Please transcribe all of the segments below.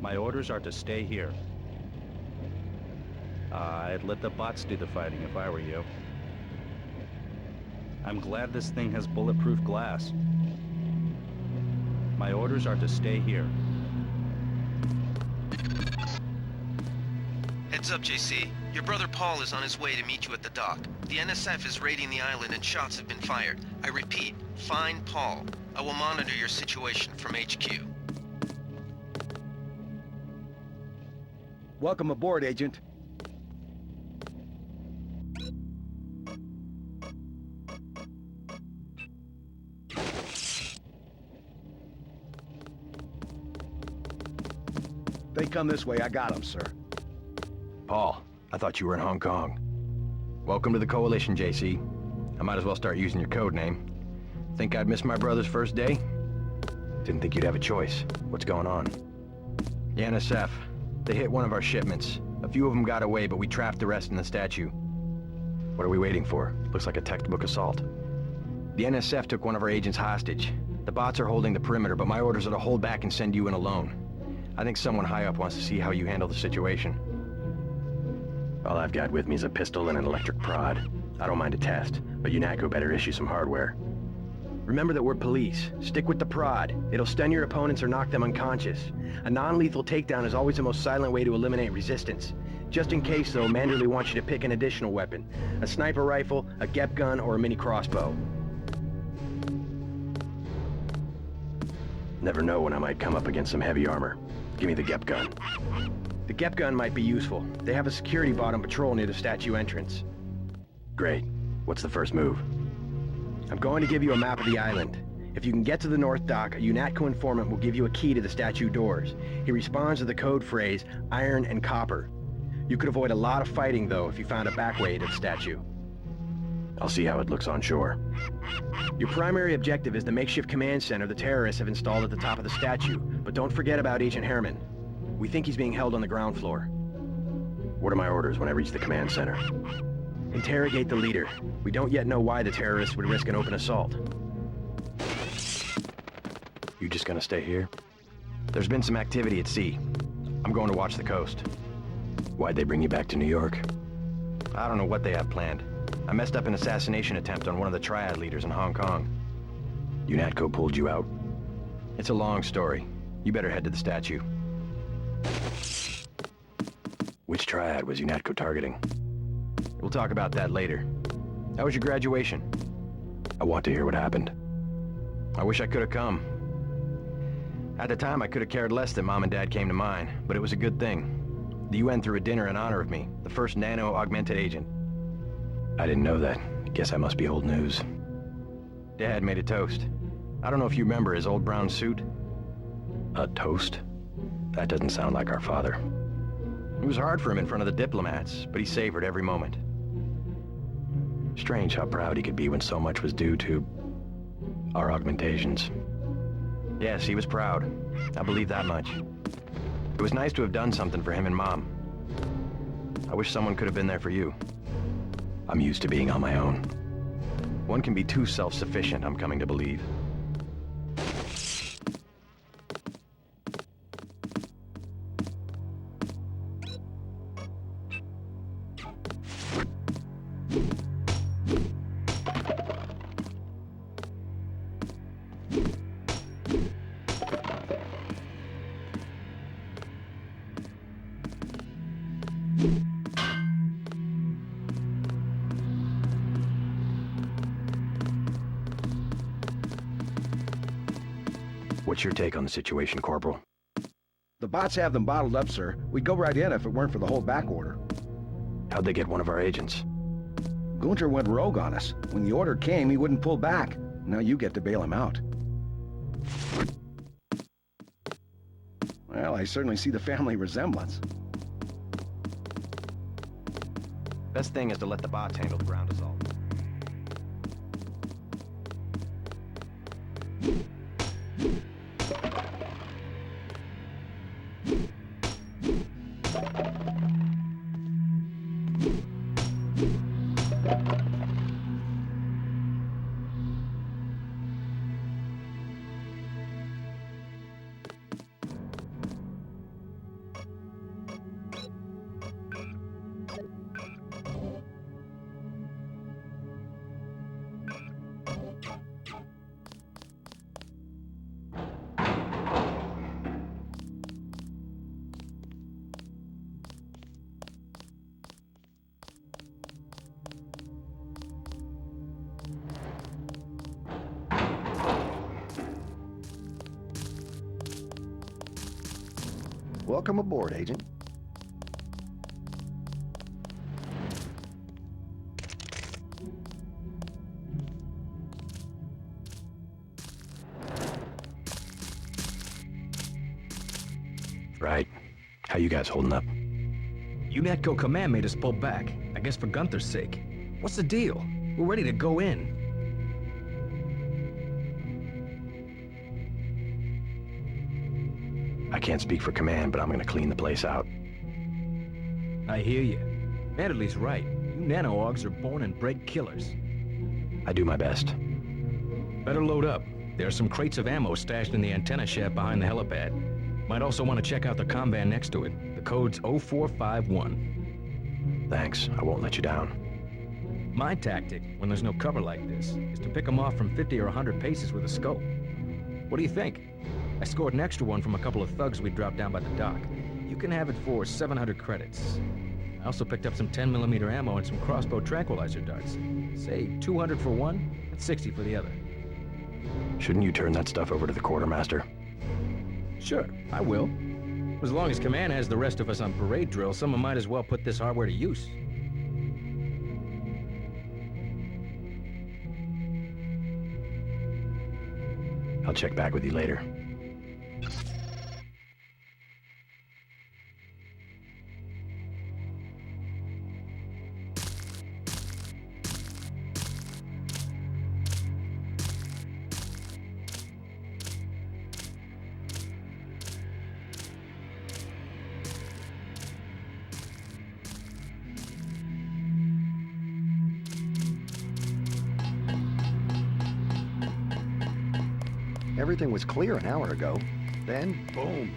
My orders are to stay here. I'd let the bots do the fighting if I were you. I'm glad this thing has bulletproof glass. My orders are to stay here. Heads up, JC. Your brother Paul is on his way to meet you at the dock. The NSF is raiding the island and shots have been fired. I repeat, find Paul. I will monitor your situation from HQ. Welcome aboard, Agent. They come this way, I got them, sir. Paul, I thought you were in Hong Kong. Welcome to the Coalition, JC. I might as well start using your code name. Think I'd miss my brother's first day? Didn't think you'd have a choice. What's going on? The NSF. They hit one of our shipments. A few of them got away, but we trapped the rest in the statue. What are we waiting for? Looks like a textbook assault. The NSF took one of our agents hostage. The bots are holding the perimeter, but my orders are to hold back and send you in alone. I think someone high up wants to see how you handle the situation. All I've got with me is a pistol and an electric prod. I don't mind a test, but UNATCO better issue some hardware. Remember that we're police. Stick with the prod. It'll stun your opponents or knock them unconscious. A non-lethal takedown is always the most silent way to eliminate resistance. Just in case, though, Manderley wants you to pick an additional weapon. A sniper rifle, a GEP gun, or a mini crossbow. Never know when I might come up against some heavy armor. Give me the GEP gun. The GEP gun might be useful. They have a security bot on patrol near the statue entrance. Great. What's the first move? I'm going to give you a map of the island. If you can get to the North Dock, a UNATCO informant will give you a key to the statue doors. He responds to the code phrase, iron and copper. You could avoid a lot of fighting, though, if you found a back way to the statue. I'll see how it looks on shore. Your primary objective is the makeshift command center the terrorists have installed at the top of the statue, but don't forget about Agent Herman. We think he's being held on the ground floor. What are my orders when I reach the command center? Interrogate the leader. We don't yet know why the terrorists would risk an open assault. You just gonna stay here? There's been some activity at sea. I'm going to watch the coast. Why'd they bring you back to New York? I don't know what they have planned. I messed up an assassination attempt on one of the Triad leaders in Hong Kong. UNATCO pulled you out? It's a long story. You better head to the statue. Which Triad was UNATCO targeting? We'll talk about that later. How was your graduation? I want to hear what happened. I wish I could have come. At the time, I could have cared less that Mom and Dad came to mine, but it was a good thing. The UN threw a dinner in honor of me, the first nano-augmented agent. I didn't know that. Guess I must be old news. Dad made a toast. I don't know if you remember his old brown suit. A toast? That doesn't sound like our father. It was hard for him in front of the diplomats, but he savored every moment. Strange how proud he could be when so much was due to our augmentations. Yes, he was proud. I believe that much. It was nice to have done something for him and Mom. I wish someone could have been there for you. I'm used to being on my own. One can be too self-sufficient, I'm coming to believe. What's your take on the situation, Corporal? The bots have them bottled up, sir. We'd go right in if it weren't for the whole back order. How'd they get one of our agents? Gunter went rogue on us. When the order came, he wouldn't pull back. Now you get to bail him out. Well, I certainly see the family resemblance. Best thing is to let the bots handle the ground assault. Welcome aboard, Agent. Right. How you guys holding up? UNATCO Command made us pull back, I guess for Gunther's sake. What's the deal? We're ready to go in. I can't speak for command, but I'm gonna clean the place out. I hear you. Manderley's right. You nano-augs are born and bred killers. I do my best. Better load up. There are some crates of ammo stashed in the antenna shaft behind the helipad. Might also want to check out the comm van next to it. The code's 0451. Thanks, I won't let you down. My tactic, when there's no cover like this, is to pick them off from 50 or 100 paces with a scope. What do you think? I scored an extra one from a couple of thugs we dropped down by the dock. You can have it for 700 credits. I also picked up some 10mm ammo and some crossbow tranquilizer darts. Say 200 for one, and 60 for the other. Shouldn't you turn that stuff over to the quartermaster? Sure, I will. As long as Command has the rest of us on parade drill, someone might as well put this hardware to use. I'll check back with you later. Everything was clear an hour ago. Then, boom.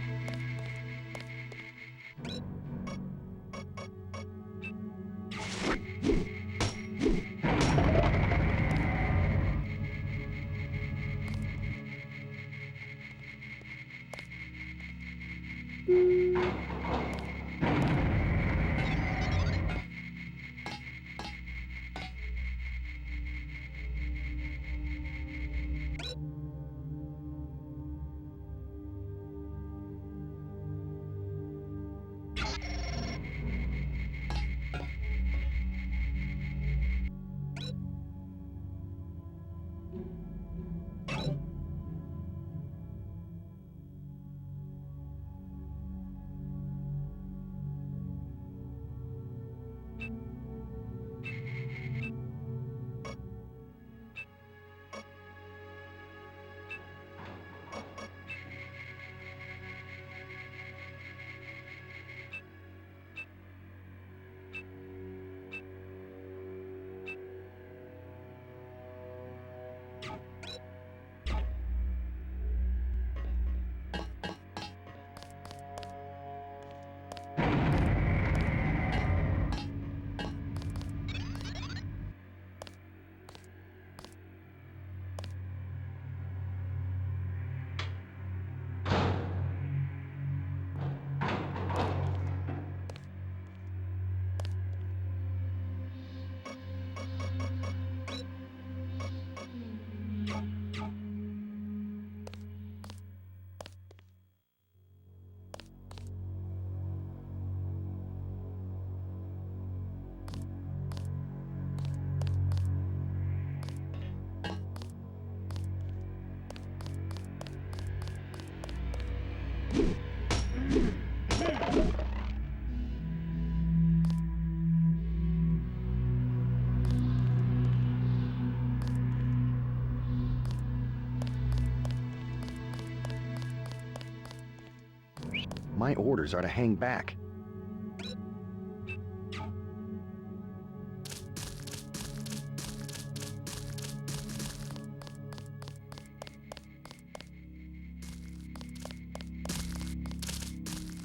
My orders are to hang back.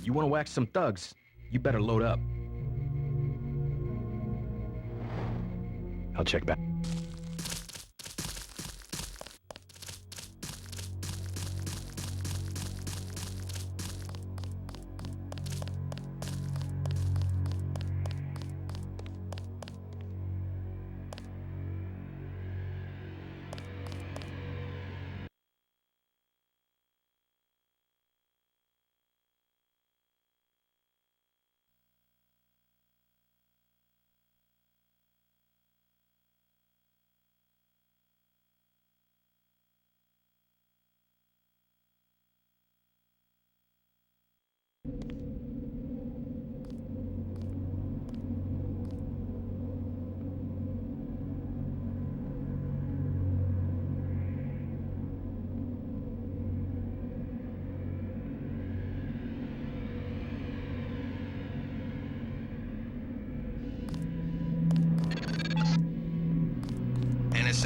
You want to whack some thugs? You better load up. I'll check back.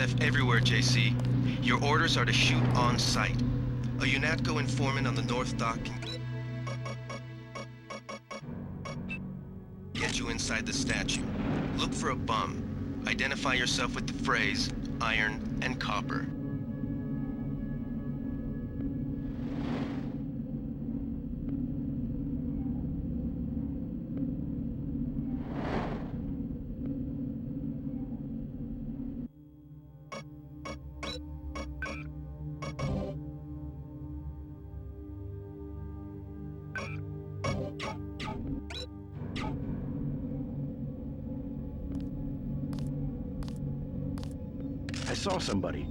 NSF everywhere, JC. Your orders are to shoot on sight. A UNATCO informant on the North Dock can get you inside the statue. Look for a bum. Identify yourself with the phrase, iron and copper. I saw somebody.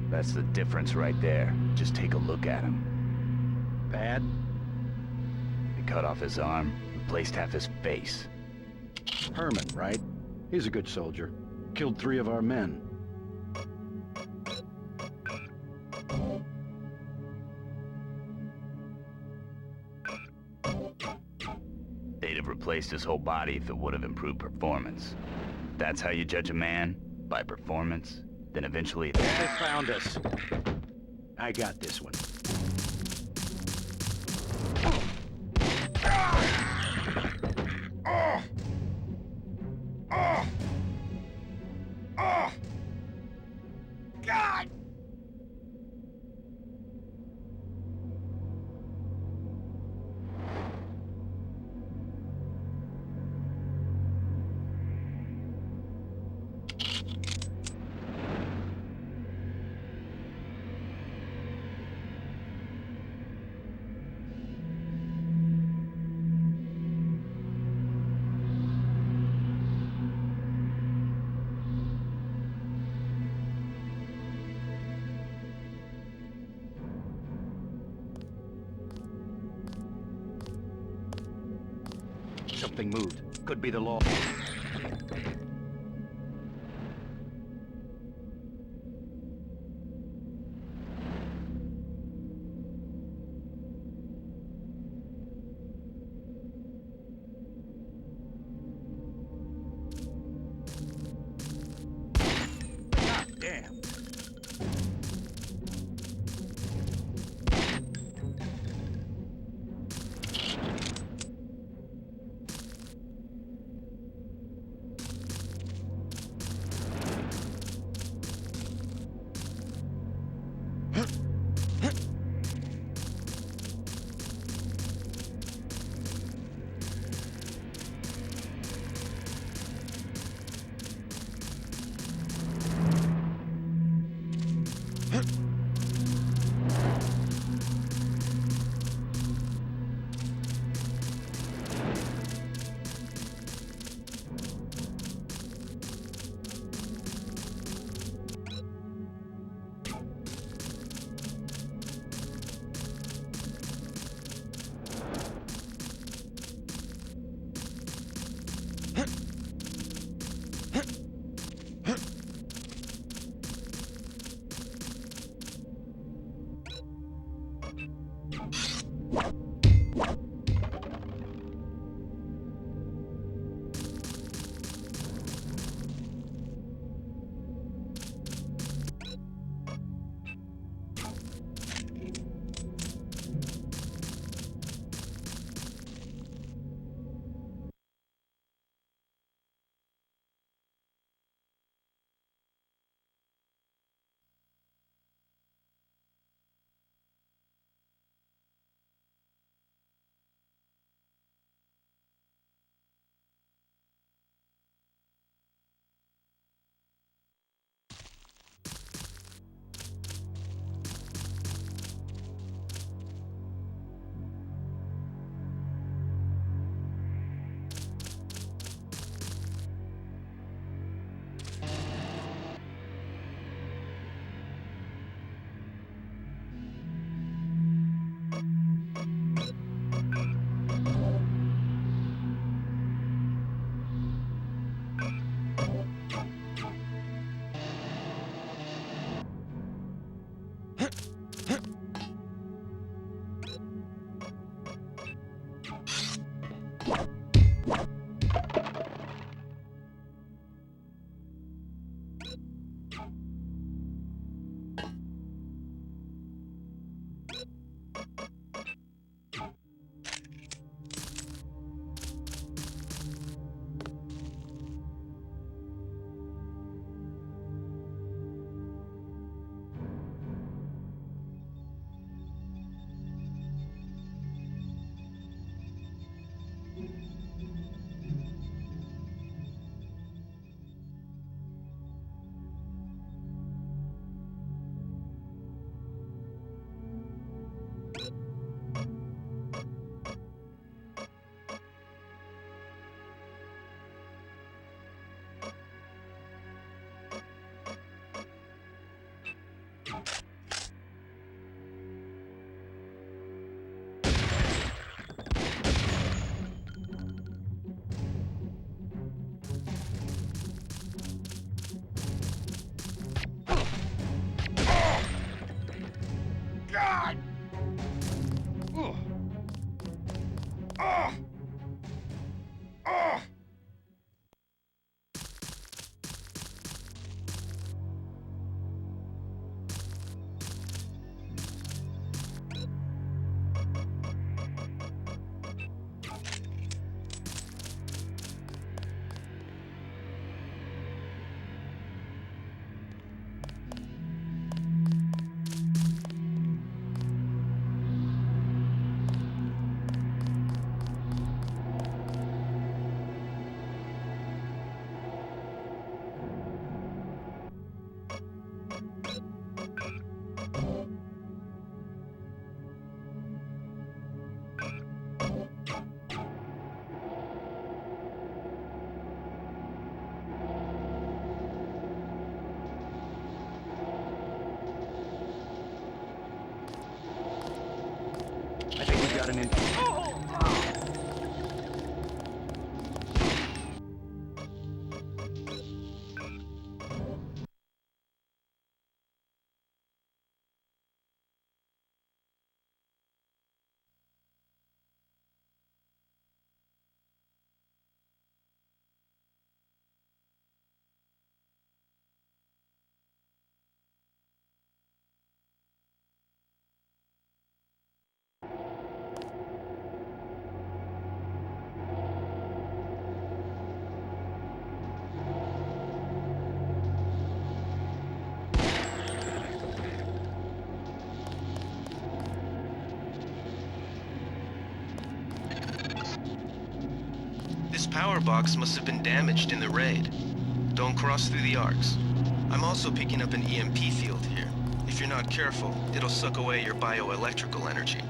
That's the difference right there. Just take a look at him. Bad? They cut off his arm, replaced half his face. Herman, right? He's a good soldier. Killed 3 of our men. They'd have replaced his whole body if it would have improved performance. If that's how you judge a man, by performance, then eventually... They found us. I got this one. Something moved. Could be the law. God damn. I think we got an in. This power box must have been damaged in the raid. Don't cross through the arcs. I'm also picking up an EMP field here. If you're not careful, it'll suck away your bioelectrical energy.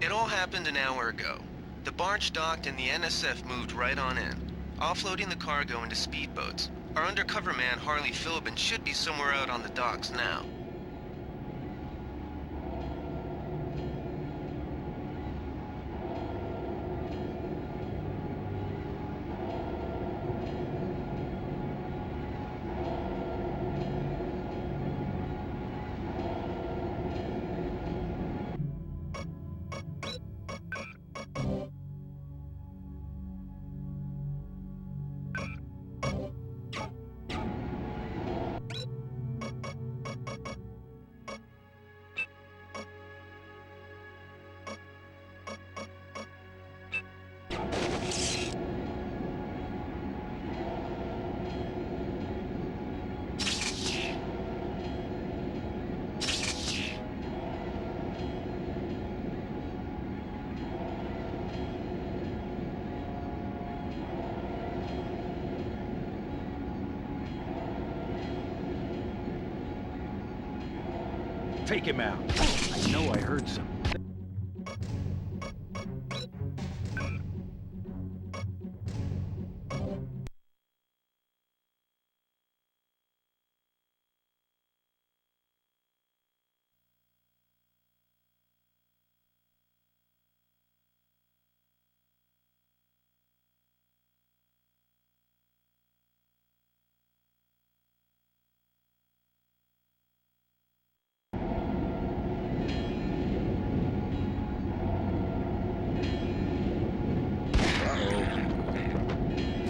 It all happened an hour ago. The barge docked and the NSF moved right on in, offloading the cargo into speedboats. Our undercover man, Harley Philbin, should be somewhere out on the docks now. Take him out. I know I heard something.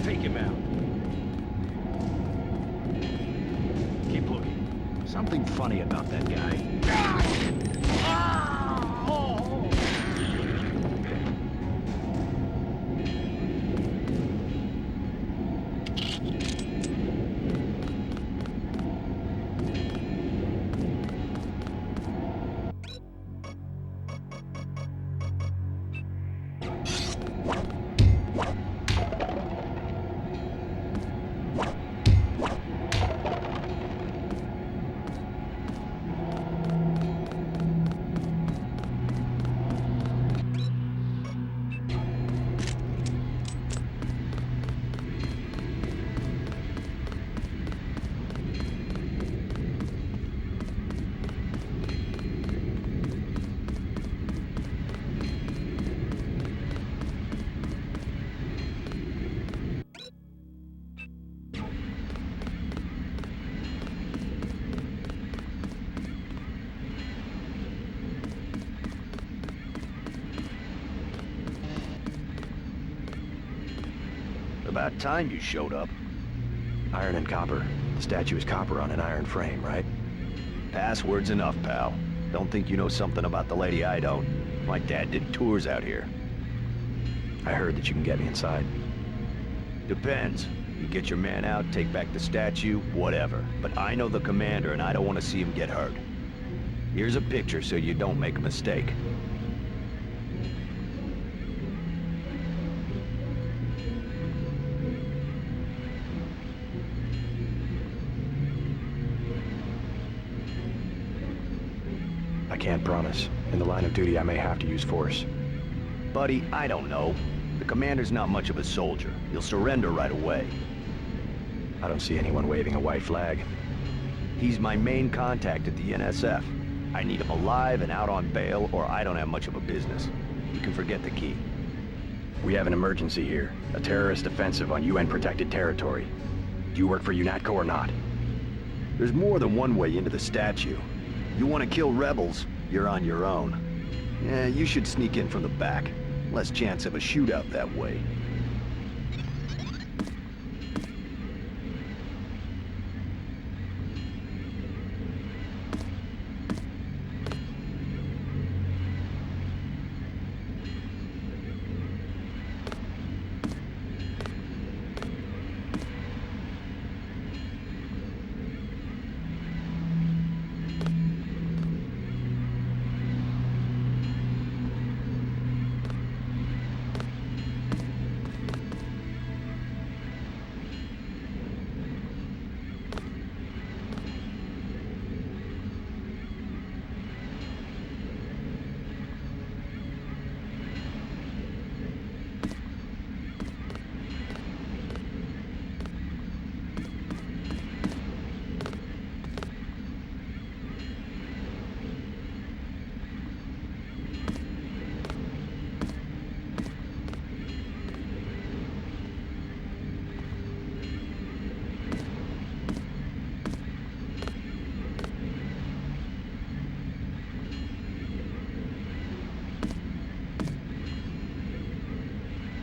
Take him out. Keep looking. Something funny about that guy. About time you showed up. Iron and copper. The statue is copper on an iron frame, right? Password's enough, pal. Don't think you know something about the lady I don't. My dad did tours out here. I heard that you can get me inside. Depends. You get your man out, take back the statue, whatever. But I know the commander and I don't want to see him get hurt. Here's a picture so you don't make a mistake. I can't promise. In the line of duty, I may have to use force. Buddy, I don't know. The commander's not much of a soldier. He'll surrender right away. I don't see anyone waving a white flag. He's my main contact at the NSF. I need him alive and out on bail, or I don't have much of a business. You can forget the key. We have an emergency here. A terrorist offensive on UN-protected territory. Do you work for UNATCO or not? There's more than one way into the statue. You want to kill rebels, you're on your own. Yeah, you should sneak in from the back. Less chance of a shootout that way.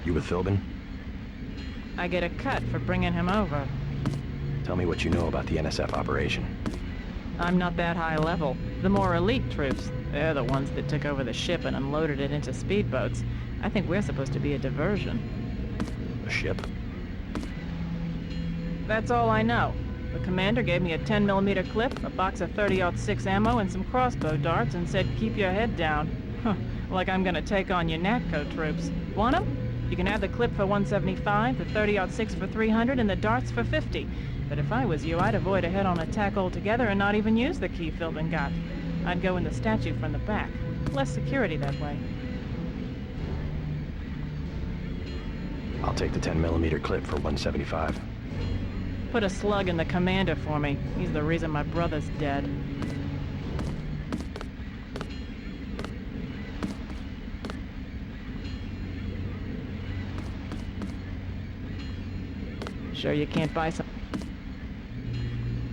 You with Philbin? I get a cut for bringing him over. Tell me what you know about the NSF operation. I'm not that high level. The more elite troops, they're the ones that took over the ship and unloaded it into speedboats. I think we're supposed to be a diversion. A ship? That's all I know. The commander gave me a 10mm clip, a box of 30-06 ammo, and some crossbow darts and said, keep your head down. Huh, like I'm gonna take on your NATCO troops. Want 'em? You can have the clip for 175, the 30-06 for 300, and the darts for 50. But if I was you, I'd avoid a head-on attack altogether and not even use the key Philbin got. I'd go in the statue from the back. Less security that way. I'll take the 10mm clip for 175. Put a slug in the commander for me. He's the reason my brother's dead. Sure you can't buy some?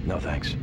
No thanks.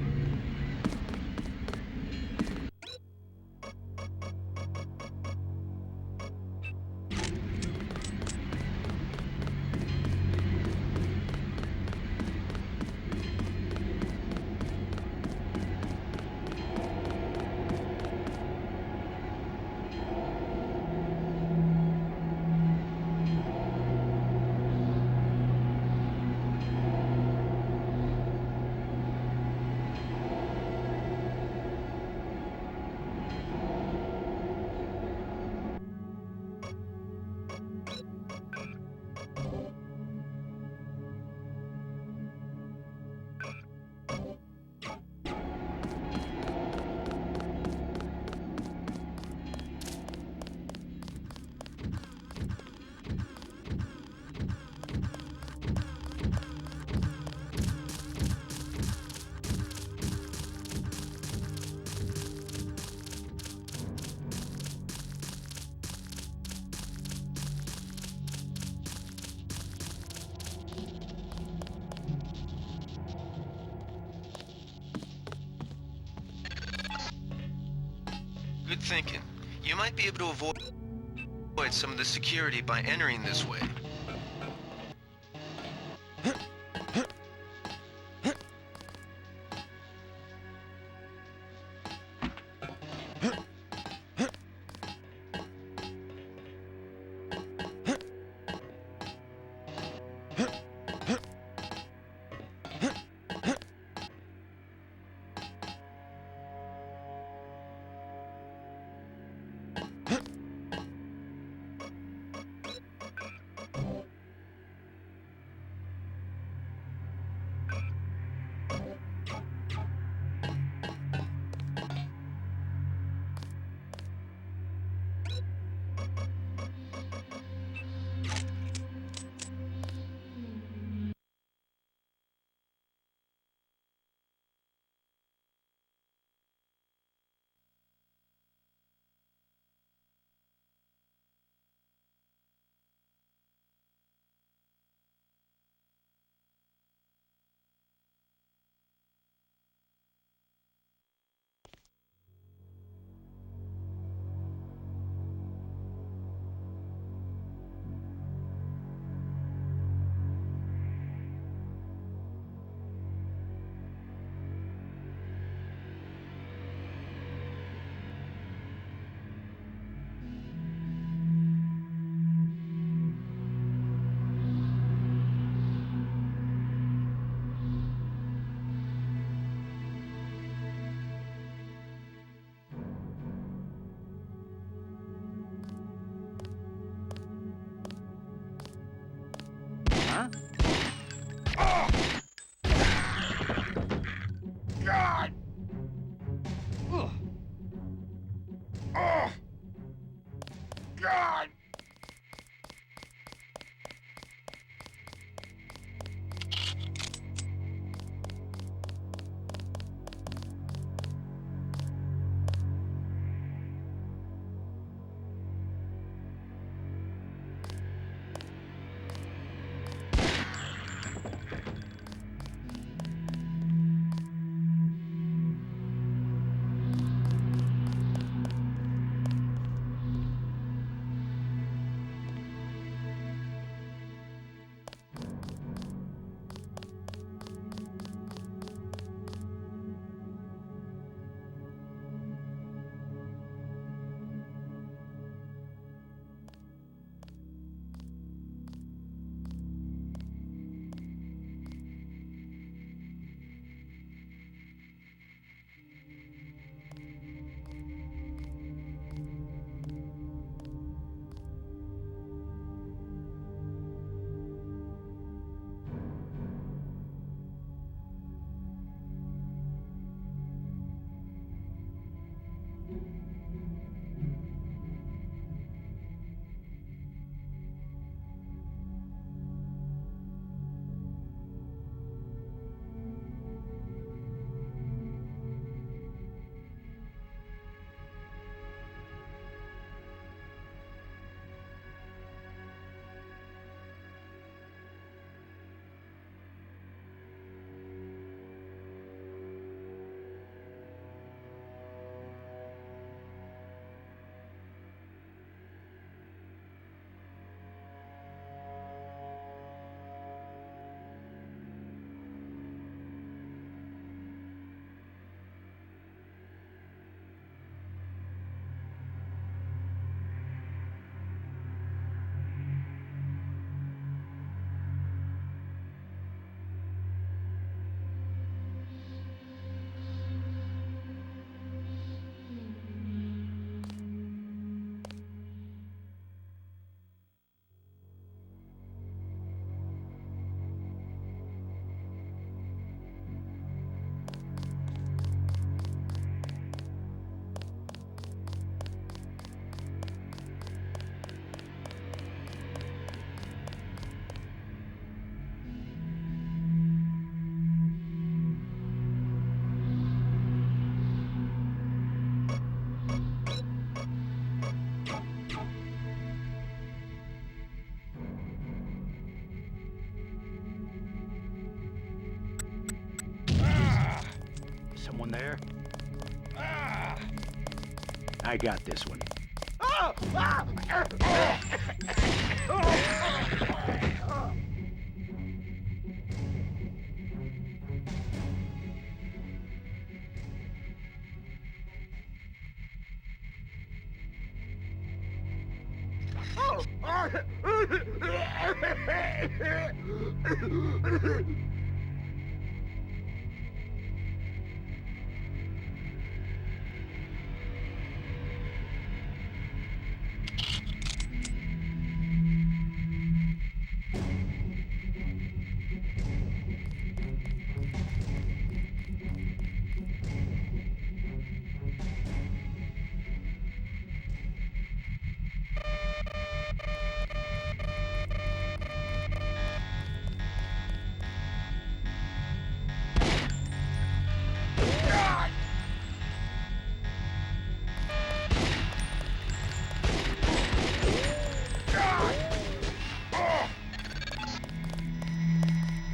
Good thinking. You might be able to avoid some of the security by entering this way. there? I got this one.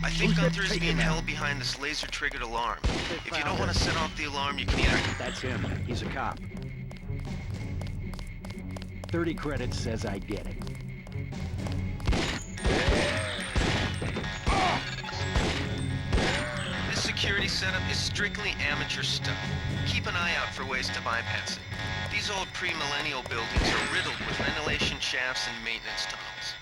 I think Gunther's being held behind this laser-triggered alarm. If you don't want to set off the alarm, you can either... That's him. He's a cop. 30 credits says I get it. This security setup is strictly amateur stuff. Keep an eye out for ways to bypass it. These old pre-millennial buildings are riddled with ventilation shafts and maintenance tunnels.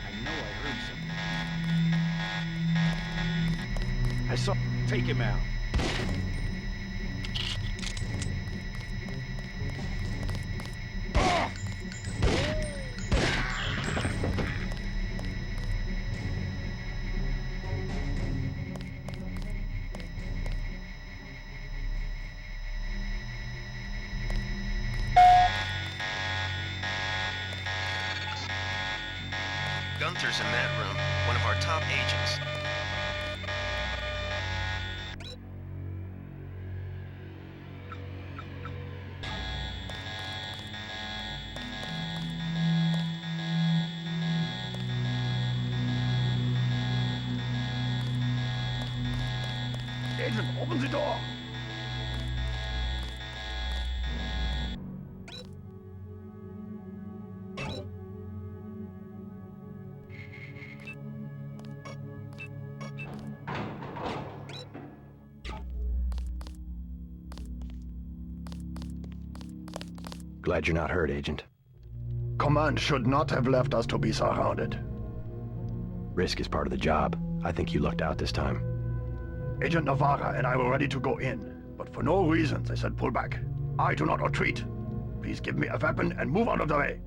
I know I heard something. I saw... Take him out. Gunther's in that room, one of our top agents. Agent, open the door! Glad you're not hurt, Agent. Command should not have left us to be surrounded. Risk is part of the job. I think you lucked out this time. Agent Navarra and I were ready to go in, but for no reason they said pull back. I do not retreat. Please give me a weapon and move out of the way.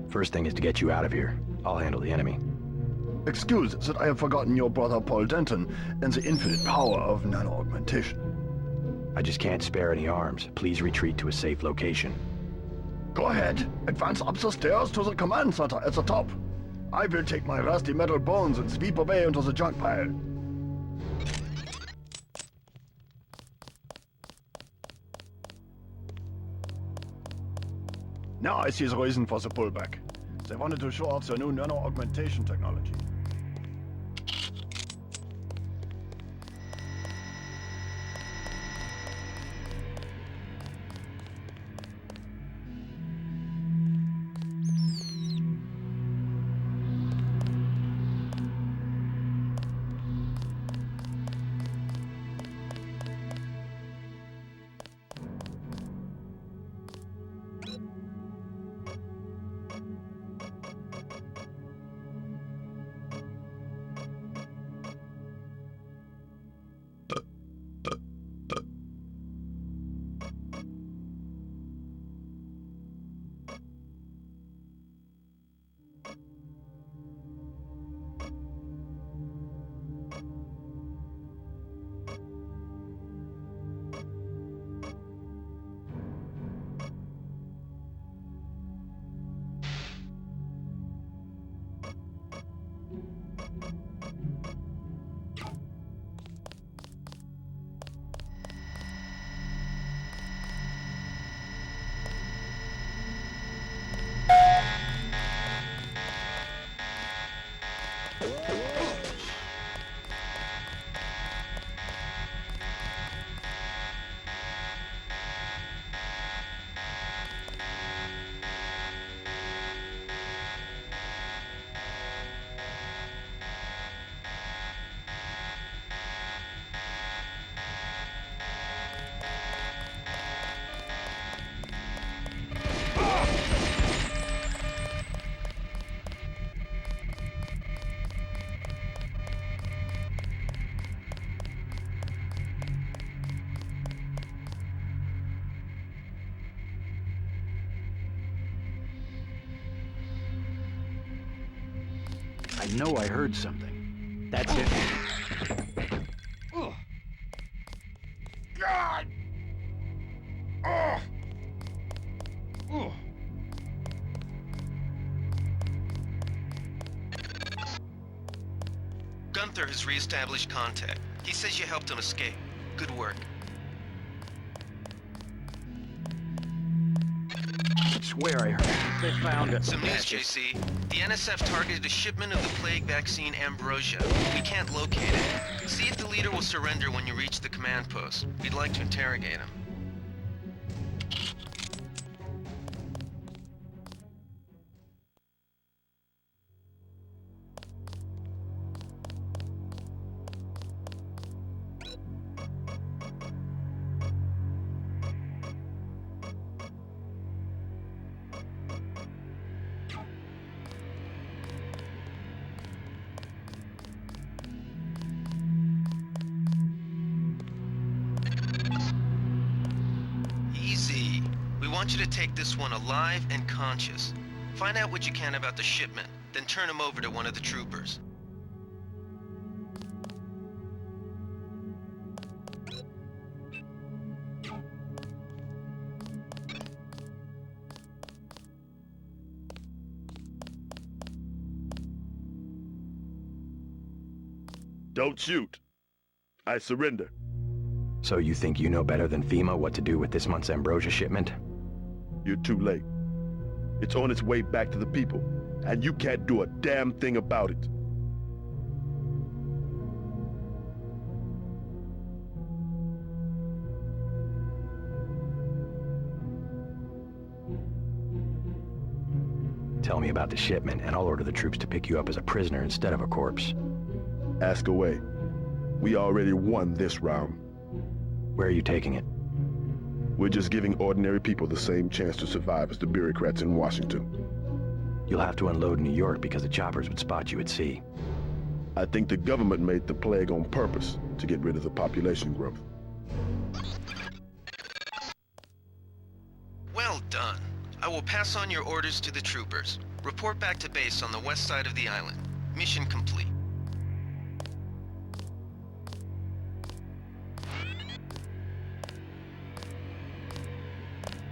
First thing is to get you out of here. I'll handle the enemy. Excuse that I have forgotten your brother Paul Denton and the infinite power of nano-augmentation. I just can't spare any arms. Please retreat to a safe location. Go ahead. Advance up the stairs to the command center at the top. I will take my rusty metal bones and sweep away into the junk pile. Now I see the reason for the pullback. They wanted to show off their new nano-augmentation technology. I know I heard something. That's it. God! Oh! Oh! Gunther has re-established contact. He says you helped him escape. Good work. I swear I heard. They found it. Some news, JC. The NSF targeted a shipment of the plague vaccine Ambrosia. We can't locate it. See if the leader will surrender when you reach the command post. We'd like to interrogate him. Easy. We want you to take this one alive and conscious. Find out what you can about the shipment, then turn him over to one of the troopers. Don't shoot. I surrender. So you think you know better than FEMA what to do with this month's Ambrosia shipment? You're too late. It's on its way back to the people, and you can't do a damn thing about it. Tell me about the shipment, and I'll order the troops to pick you up as a prisoner instead of a corpse. Ask away. We already won this round. Where are you taking it? We're just giving ordinary people the same chance to survive as the bureaucrats in Washington. You'll have to unload in New York because the choppers would spot you at sea. I think the government made the plague on purpose to get rid of the population growth. Well done. I will pass on your orders to the troopers. Report back to base on the west side of the island. Mission complete.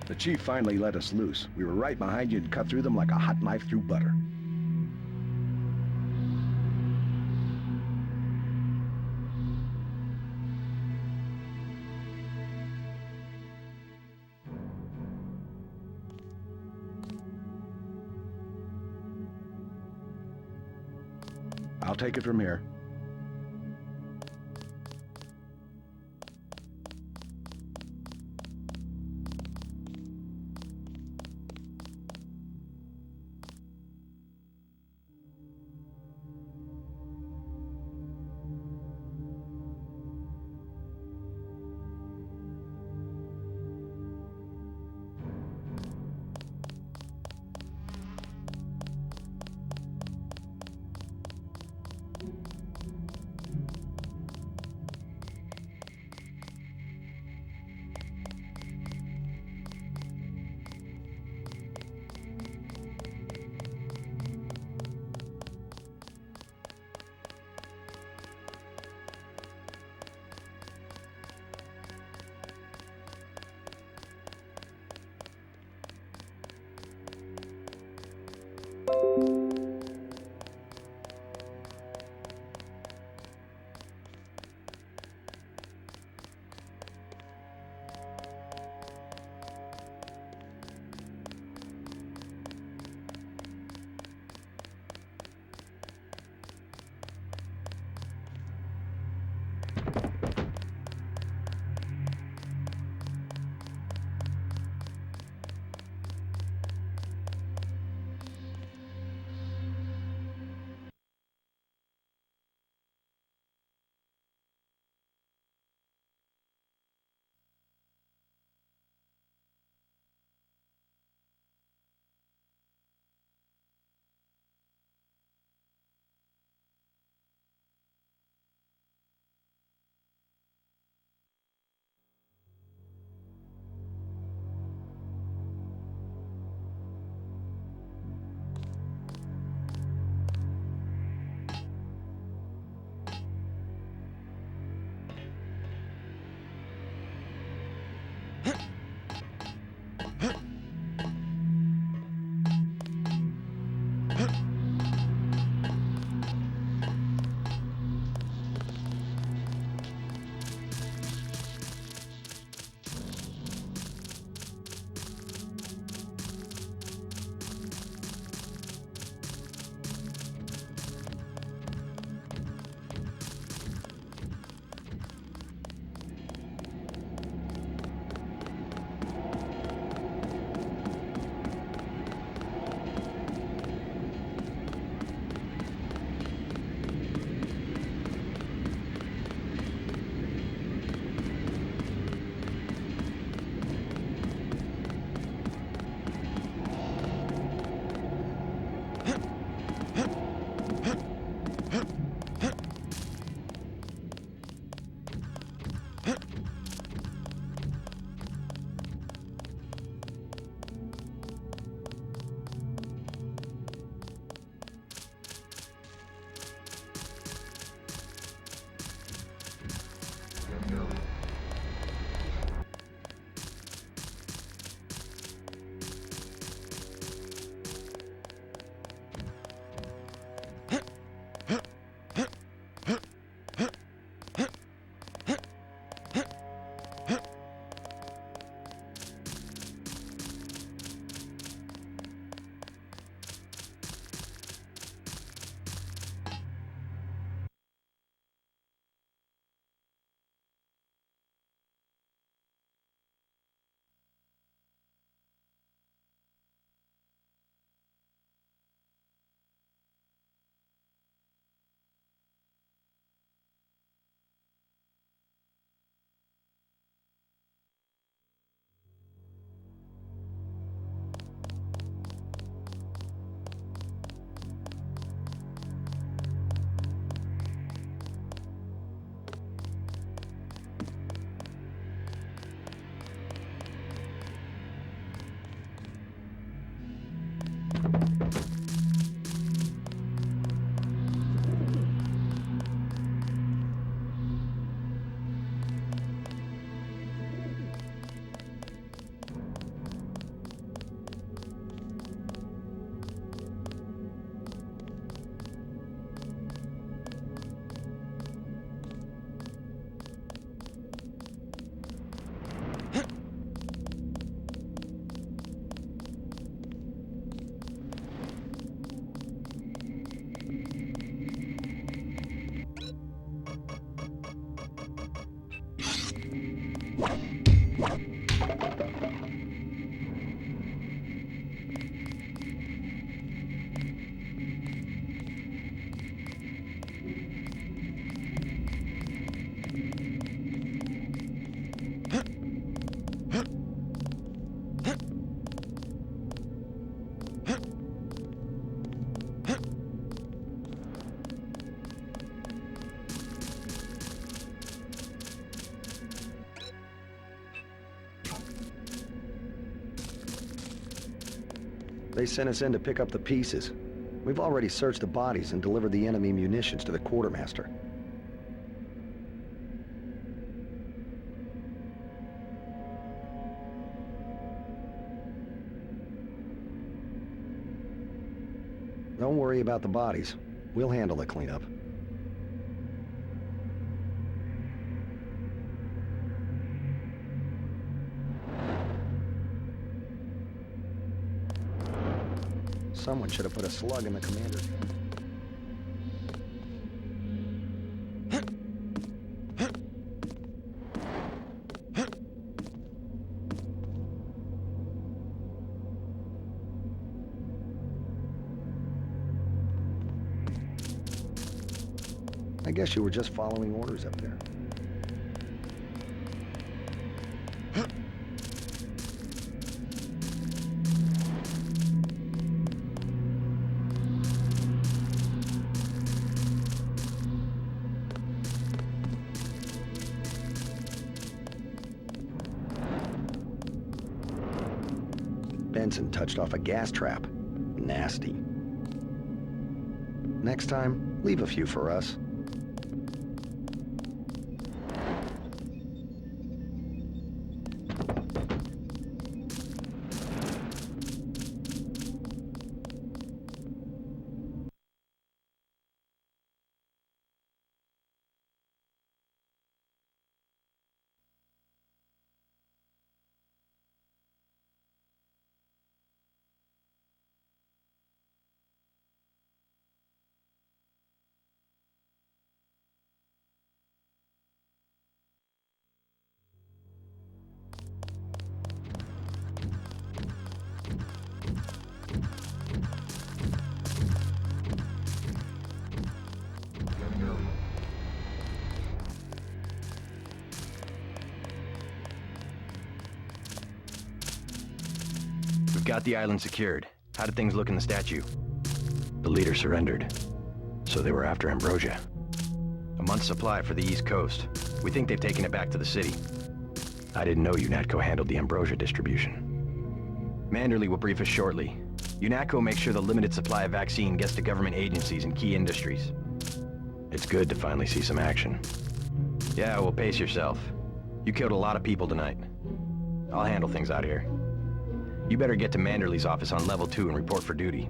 The chief finally let us loose. We were right behind you and cut through them like a hot knife through butter. I'll take it from here. They sent us in to pick up the pieces. We've already searched the bodies and delivered the enemy munitions to the quartermaster. Don't worry about the bodies. We'll handle the cleanup. Someone should have put a slug in the commander's head. I guess you were just following orders up there. Benson touched off a gas trap. Nasty. Next time, leave a few for us. We've got the island secured. How did things look in the statue? The leader surrendered. So they were after Ambrosia. A month's supply for the East Coast. We think they've taken it back to the city. I didn't know UNATCO handled the Ambrosia distribution. Manderley will brief us shortly. UNATCO makes sure the limited supply of vaccine gets to government agencies and key industries. It's good to finally see some action. Yeah, well, pace yourself. You killed a lot of people tonight. I'll handle things out here. You better get to Manderley's office on level 2 and report for duty.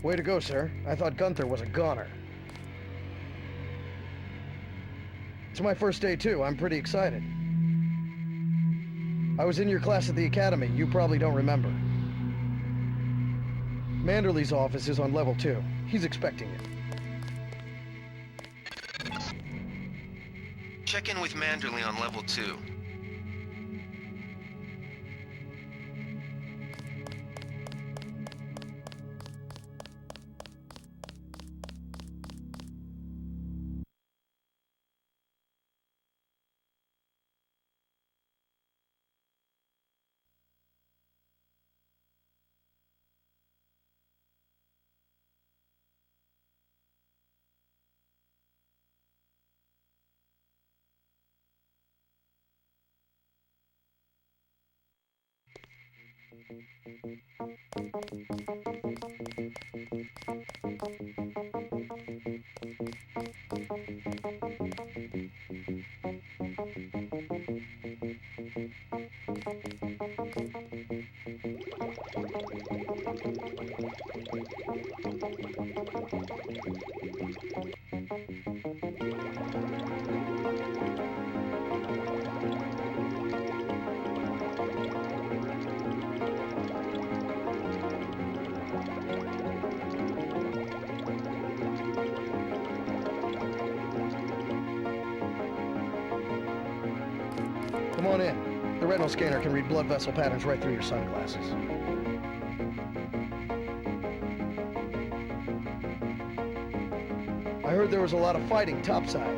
Way to go, sir. I thought Gunther was a goner. It's my first day, too. I'm pretty excited. I was in your class at the academy. You probably don't remember. Manderley's office is on level 2. He's expecting you. Check in with Manderley on level 2. Come on in. The retinal scanner can read blood vessel patterns right through your sunglasses. I heard there was a lot of fighting topside.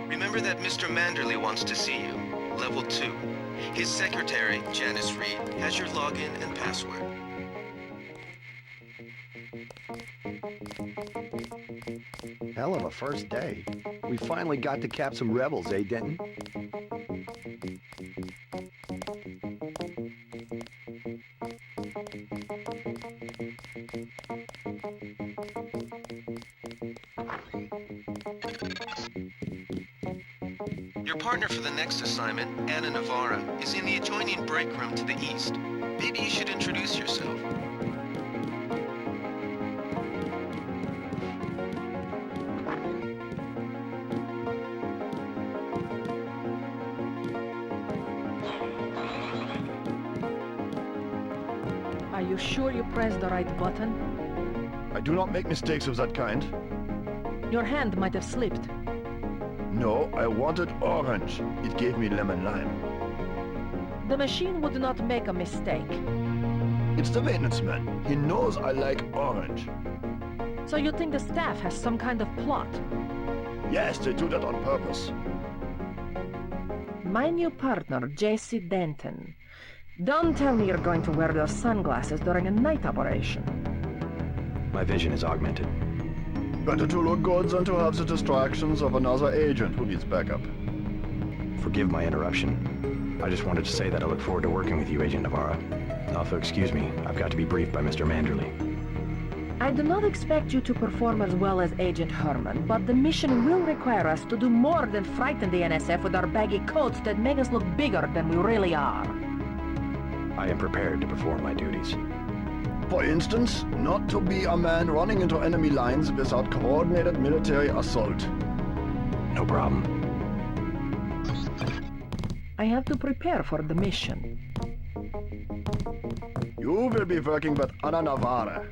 Remember that Mr. Manderley wants to see you. Level 2. His secretary, Janice Reed, has your login and password. Hell of a first day. We finally got to cap some rebels, eh, Denton? Your partner for the next assignment, Anna Navarra, is in the adjoining break room to the east. Maybe you should introduce yourself. Are you sure you pressed the right button? I do not make mistakes of that kind. Your hand might have slipped. No, I wanted orange. It gave me lemon lime. The machine would not make a mistake. It's the maintenance man. He knows I like orange. So you think the staff has some kind of plot? Yes, they do that on purpose. My new partner, J.C. Denton. Don't tell me you're going to wear those sunglasses during a night operation. My vision is augmented. Better to look good than to have the distractions of another agent who needs backup. Forgive my interruption. I just wanted to say that I look forward to working with you, Agent Navarra. Also, excuse me, I've got to be briefed by Mr. Manderley. I do not expect you to perform as well as Agent Herman, but the mission will require us to do more than frighten the NSF with our baggy coats that make us look bigger than we really are. I am prepared to perform my duties. For instance, not to be a man running into enemy lines without coordinated military assault. No problem. I have to prepare for the mission. You will be working with Anna Navarra.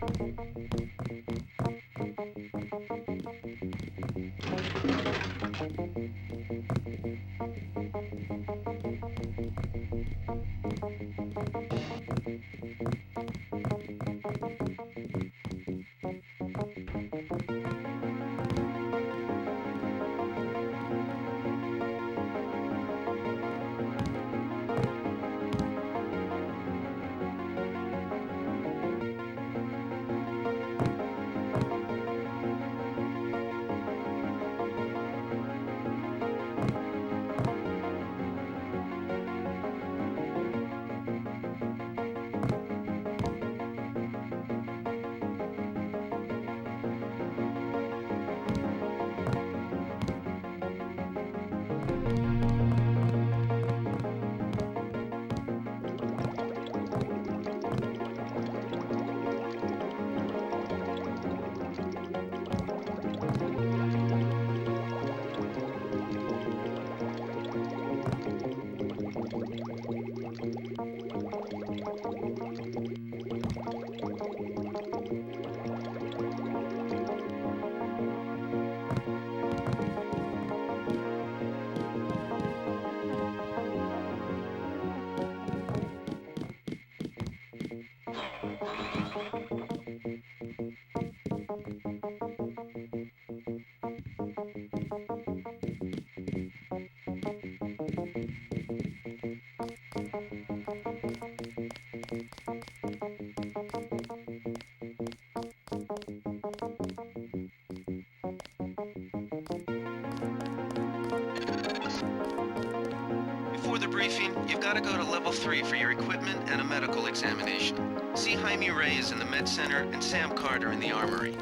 Before the briefing, you've got to go to level 3 for your equipment and a medical examination. See Jaime Reyes in the med center and Sam Carter in the armory.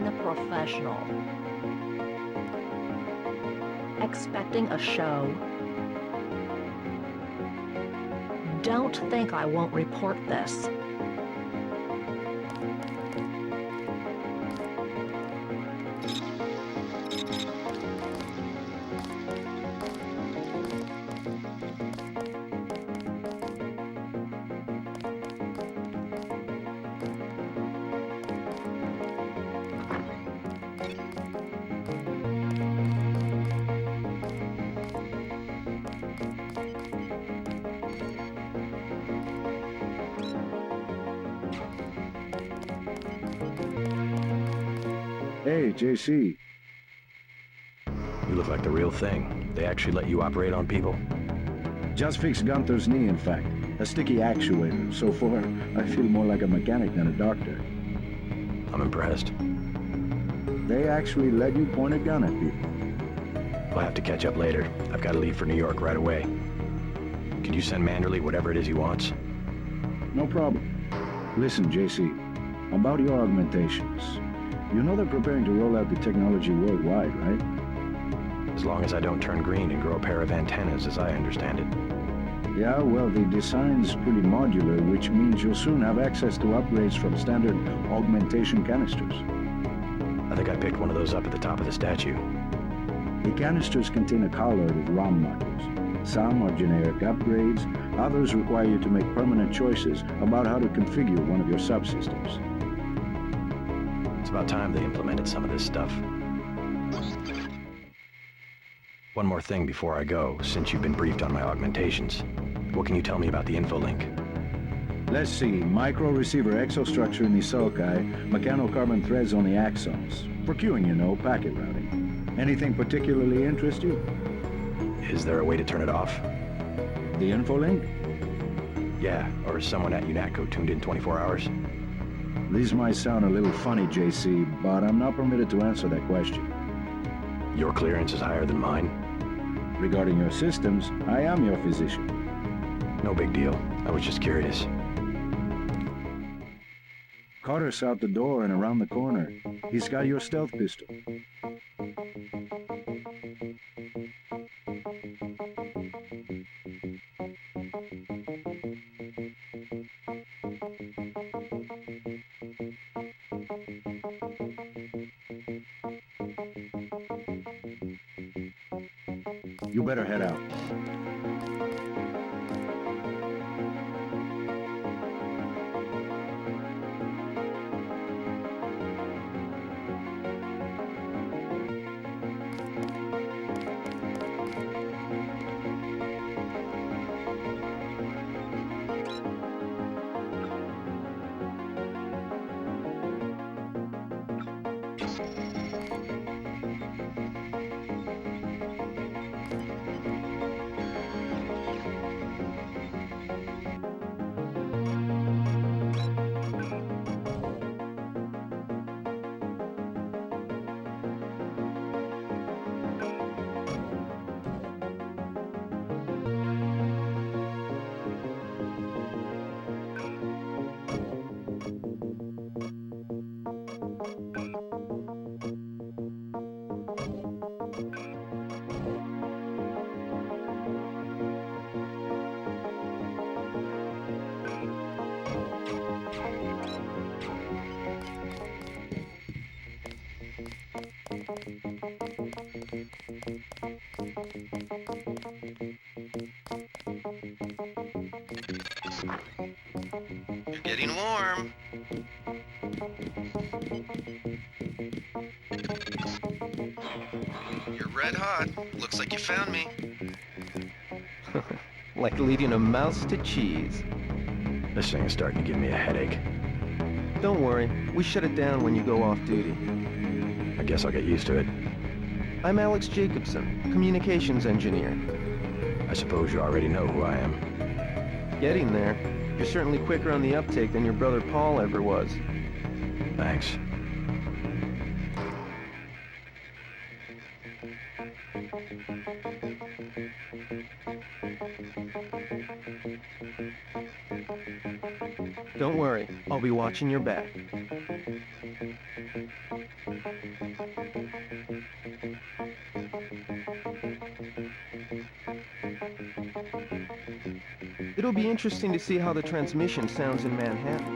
unprofessional. Expecting a show? Don't think I won't report this. Hey, JC. You look like the real thing. They actually let you operate on people? Just fixed Gunther's knee, in fact. A sticky actuator. So far, I feel more like a mechanic than a doctor. I'm impressed. They actually let you point a gun at people. We'll have to catch up later. I've got to leave for New York right away. Could you send Manderley whatever it is he wants? No problem. Listen, JC. About your augmentations. You know they're preparing to roll out the technology worldwide, right? As long as I don't turn green and grow a pair of antennas, as I understand it. Yeah, well, the design's pretty modular, which means you'll soon have access to upgrades from standard augmentation canisters. I think I picked one of those up at the top of the statue. The canisters contain a collar of ROM modules. Some are generic upgrades, others require you to make permanent choices about how to configure one of your subsystems. It's about time they implemented some of this stuff. One more thing before I go, since you've been briefed on my augmentations. What can you tell me about the infolink? Let's see, micro-receiver exostructure in the sulci, mechanocarbon threads on the axons. For queuing, you know, packet routing. Anything particularly interest you? Is there a way to turn it off? The infolink? Yeah, or is someone at UNATCO tuned in 24 hours? These might sound a little funny, JC, but I'm not permitted to answer that question. Your clearance is higher than mine? Regarding your systems, I am your physician. No big deal. I was just curious. Carter's out the door and around the corner. He's got your stealth pistol. You better head out. You're getting warm. You're red hot. Looks like you found me. Like leading a mouse to cheese. This thing is starting to give me a headache. Don't worry, we shut it down when you go off duty. I guess I'll get used to it. I'm Alex Jacobson, communications engineer. I suppose you already know who I am. Getting there. You're certainly quicker on the uptake than your brother Paul ever was. Thanks. Don't worry, I'll be watching your back. It'll be interesting to see how the transmission sounds in Manhattan.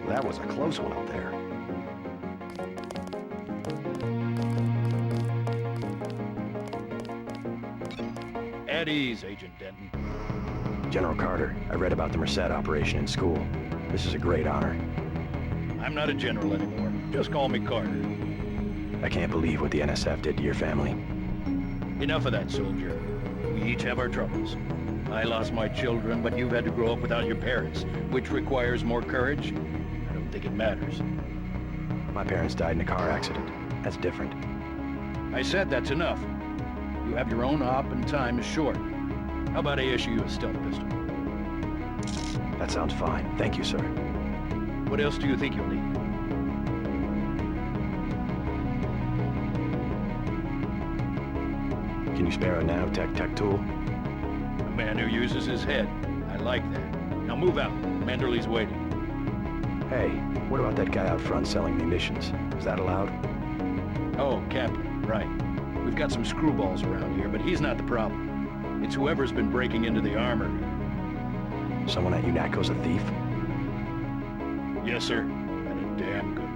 That was a close one up there. At ease, Agent Denton. General Carter, I read about the Merced operation in school. This is a great honor. I'm not a general anymore. Just call me Carter. I can't believe what the NSF did to your family. Enough of that, soldier. We each have our troubles. I lost my children, but you've had to grow up without your parents, which requires more courage. I don't think it matters. My parents died in a car accident. That's different. I said that's enough. You have your own op and time is short. How about I issue you a stealth pistol? That sounds fine. Thank you, sir. What else do you think you'll need? Can you spare a nanotech tool? A man who uses his head. I like that. Now move out. Manderley's waiting. Hey, what about that guy out front selling munitions? Is that allowed? Oh, Kaplan, right. We've got some screwballs around here, but he's not the problem. It's whoever's been breaking into the armory. Someone at UNATCO's a thief? Yes, sir. And a damn good one.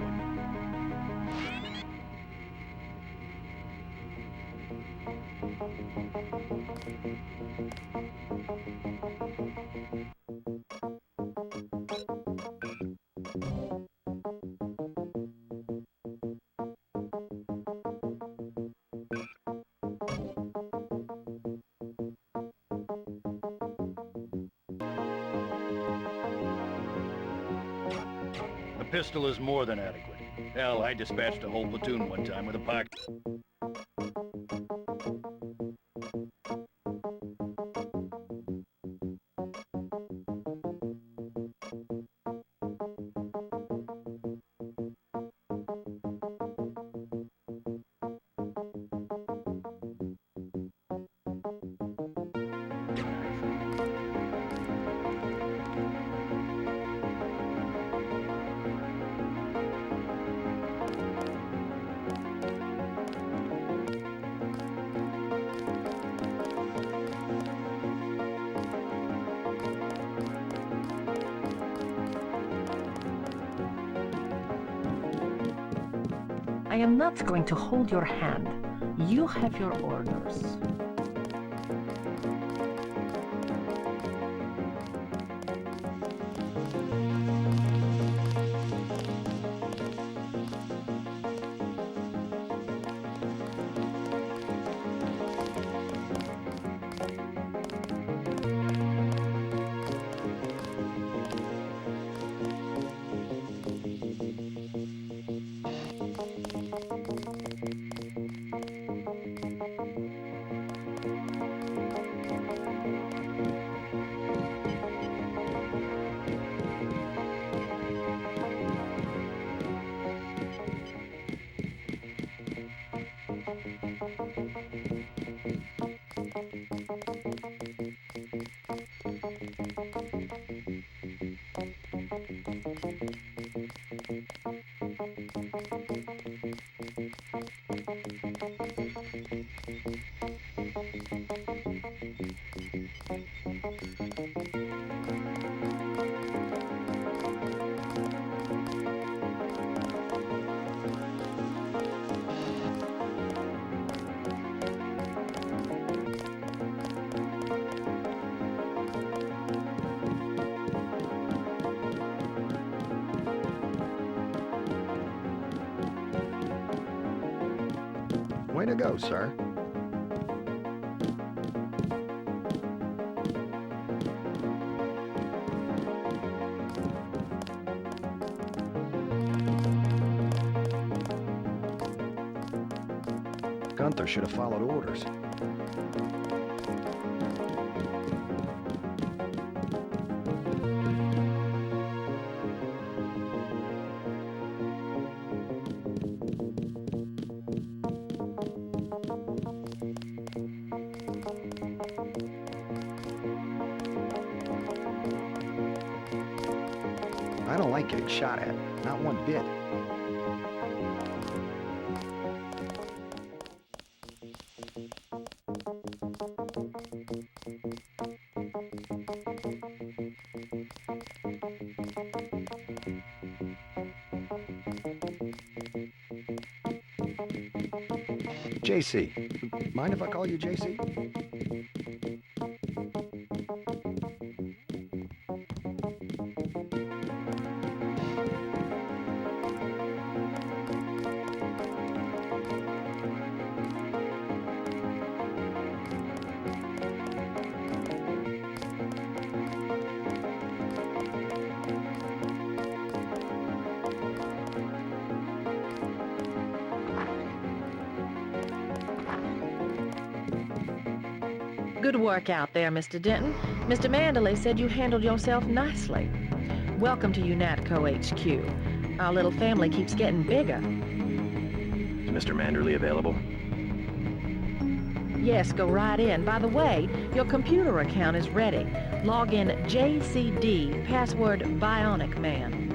The pistol is more than adequate. Hell, I dispatched a whole platoon one time with a pocket. I am not going to hold your hand. You have your orders. Way to go, sir. Gunther should have followed orders. I don't like getting shot at. Not one bit. JC. Mind if I call you JC? Good work out there, Mr. Denton. Mr. Manderley said you handled yourself nicely. Welcome to UNATCO HQ. Our little family keeps getting bigger. Is Mr. Manderley available? Yes, go right in. By the way, your computer account is ready. Log in JCD, password Bionic Man.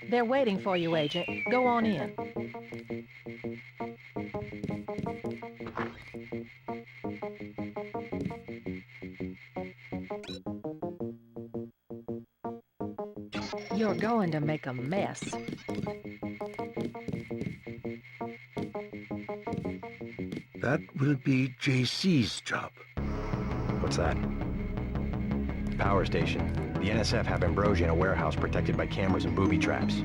They're waiting for you, Agent. Go on in. You're going to make a mess. That will be JC's job. What's that? Power station. The NSF have Ambrosia in a warehouse protected by cameras and booby traps.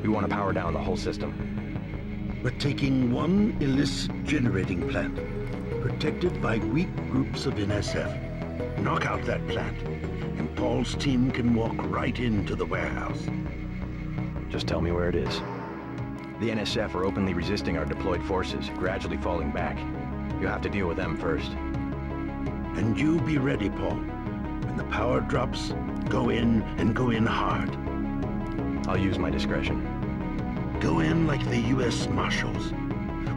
We want to power down the whole system. We're taking one illicit generating plant, protected by weak groups of NSF. Knock out that plant, and Paul's team can walk right into the warehouse. Just tell me where it is. The NSF are openly resisting our deployed forces, gradually falling back. You'll have to deal with them first. And you be ready, Paul. When the power drops, go in and go in hard. I'll use my discretion. Go in like the U.S. Marshals.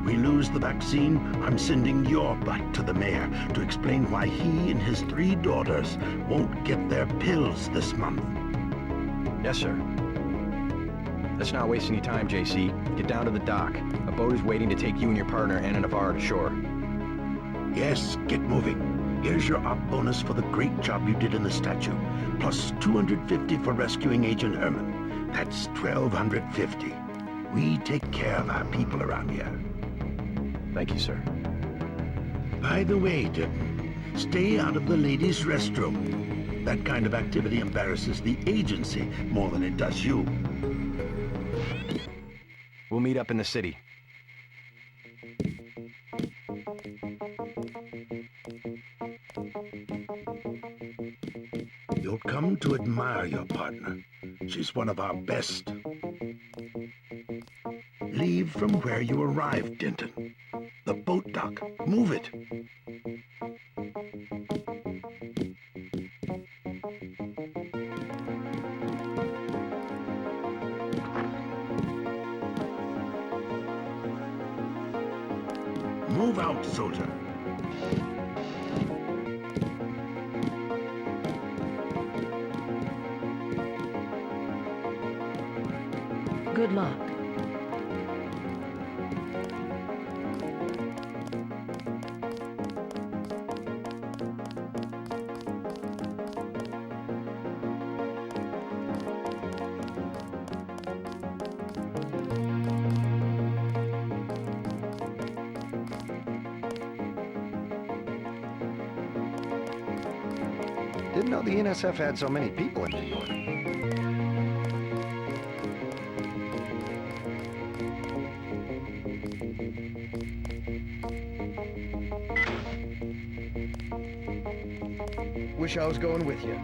We lose the vaccine, I'm sending your butt to the mayor to explain why he and his 3 daughters won't get their pills this month. Yes, sir. Let's not waste any time, JC. Get down to the dock. A boat is waiting to take you and your partner, Anna Navarro, to shore. Yes, get moving. Here's your op bonus for the great job you did in the statue, plus 250 for rescuing Agent Herman. That's 1,250. We take care of our people around here. Thank you, sir. By the way, Denton, stay out of the ladies' restroom. That kind of activity embarrasses the agency more than it does you. We'll meet up in the city. You'll come to admire your partner. She's one of our best. Leave from where you arrived, Denton. The boat dock. Move it. Move out, soldier. Good luck. Didn't know the NSF had so many people in New York. Wish I was going with you.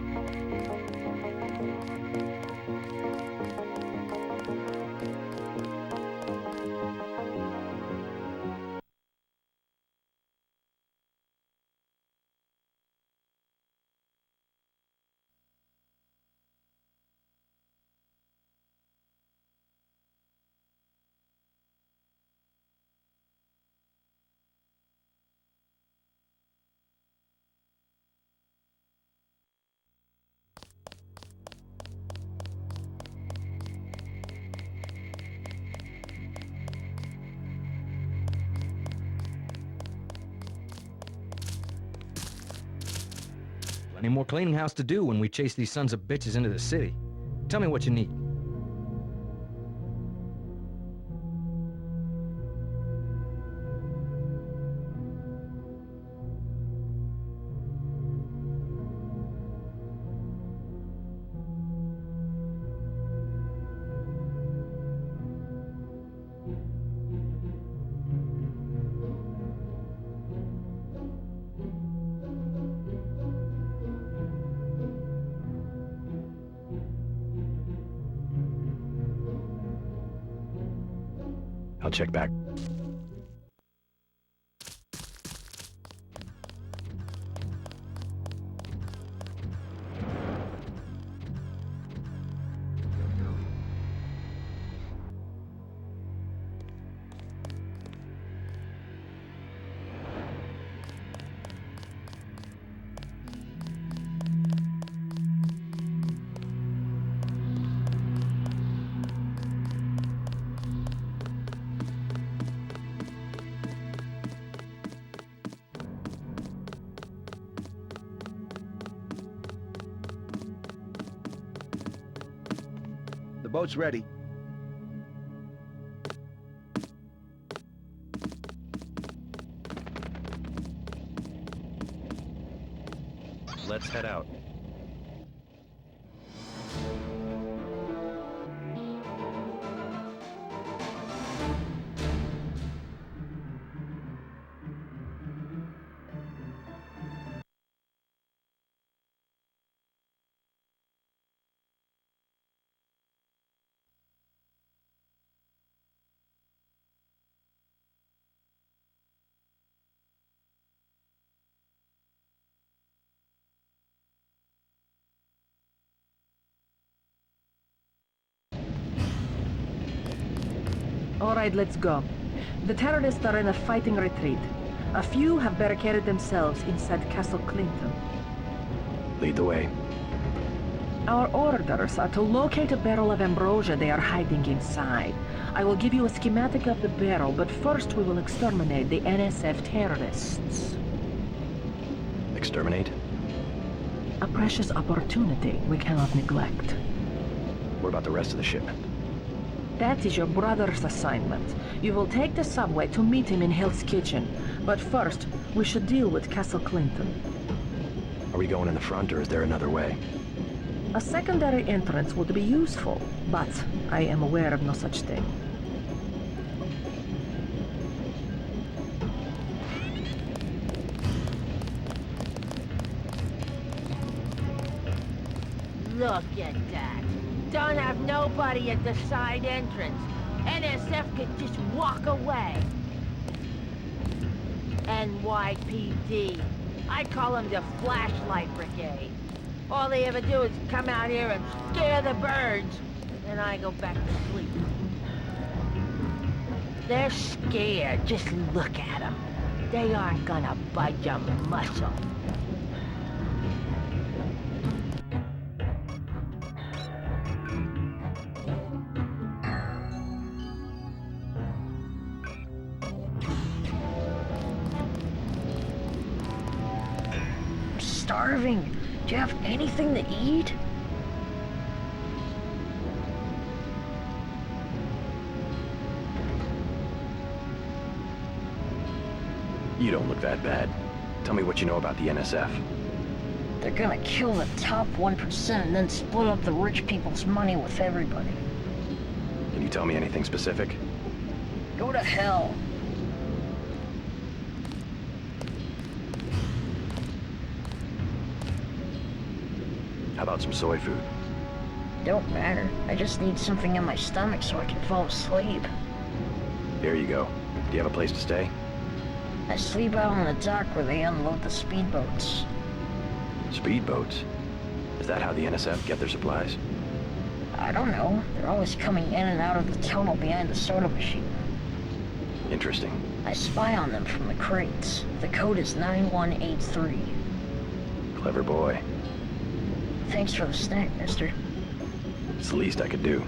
Plenty more cleaning house to do when we chase these sons of bitches into the city. Tell me what you need. I'll check back. The boat's ready. Let's head out. All right, let's go. The terrorists are in a fighting retreat. A few have barricaded themselves inside Castle Clinton. Lead the way. Our orders are to locate a barrel of ambrosia they are hiding inside. I will give you a schematic of the barrel, but first we will exterminate the NSF terrorists. Exterminate? A precious opportunity we cannot neglect. What about the rest of the shipment? That is your brother's assignment. You will take the subway to meet him in Hell's Kitchen. But first, we should deal with Castle Clinton. Are we going in the front, or is there another way? A secondary entrance would be useful, but I am aware of no such thing. Look at that. Don't have nobody at the side entrance. NSF could just walk away. NYPD. I call them the Flashlight Brigade. All they ever do is come out here and scare the birds, and I go back to sleep. They're scared. Just look at them. They aren't gonna budge a muscle. Starving. Do you have anything to eat? You don't look that bad. Tell me what you know about the NSF. They're gonna kill the top 1% and then split up the rich people's money with everybody. Can you tell me anything specific? Go to hell. How about some soy food? Don't matter. I just need something in my stomach so I can fall asleep. There you go. Do you have a place to stay? I sleep out on the dock where they unload the speedboats. Speedboats? Is that how the NSF get their supplies? I don't know. They're always coming in and out of the tunnel behind the soda machine. Interesting. I spy on them from the crates. The code is 9183. Clever boy. Thanks for the snack, mister. It's the least I could do.